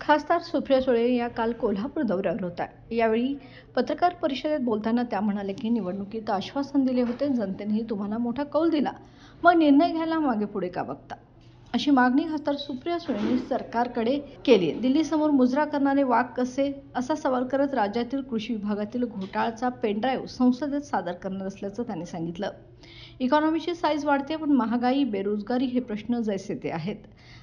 खासदार सुप्रिया सुळे या काल कोल्हापूर दौऱ्यावर होत्या। यावेळी पत्रकार परिषदेत बोलताना त्या म्हणाले की निवडणुकीत आश्वासन दिले होते, जनतेनेही तुम्हाला मोठा कौल दिला, मग निर्णय घ्यायला मागे पुढे का बघता, अशी मागणी खासदार सुप्रिया सुळेंनी सरकारकडे केली। दिल्लीसमोर मुजरा करणारे वाघ कसे, असा सवाल करत राज्यातील कृषी विभागातील घोटाळ्याचा पेनड्राईव्ह संसदेत सादर करणार असल्याचं त्यांनी सांगितलं। इकॉनॉमीची साईज वाढते, पण महागाई, बेरोजगारी हे प्रश्न जैसे ते आहेत।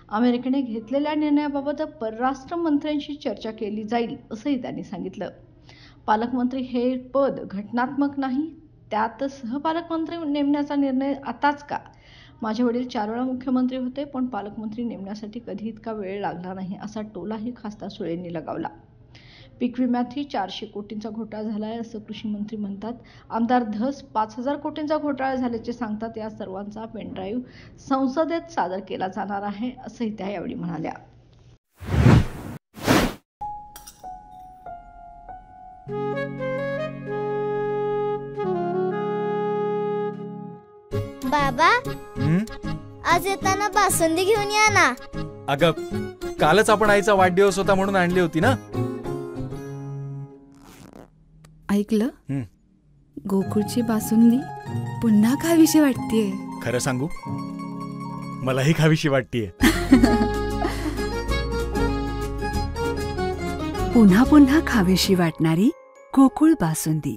अमेरिकेने घेतलेल्या निर्णयाबाबत परराष्ट्र मंत्र्यांशी चर्चा केली जाईल, असंही त्यांनी सांगितलं। पालकमंत्री हे पद घटनात्मक नाही, त्यात सहपालकमंत्री नेमण्याचा निर्णय आताच का? माझे वडील 4 वेळा मुख्यमंत्री होते, पण पालकमंत्री नेमण्यासाठी कधी इतका वेळ लागला नाही, असा टोलाही खासदार सुळेंनी लगावला। पीक विम्यातही 400 कोटींचा घोटाळा झालाय, असं कृषी मंत्री म्हणतात। आमदार धस 5000 कोटींचा घोटाळा झाल्याचे सांगतात। या सर्वांचा पेनड्राईव्ह संसदेत सादर केला जाणार आहे, असंही त्या यावेळी म्हणाल्या। बाबा, आज येताना बासुंदी घेऊन या ना। अगं, कालच आपण आईचा वाढदिवस होता म्हणून आणली होती ना। ऐकलं, गोकुळची बासुंदी पुन्हा खावीशी वाटतेय। खरं सांगू, मलाही खावीशी वाटतेय। पुन्हा पुन्हा खावीशी वाटणारी गोकुळ बासुंदी।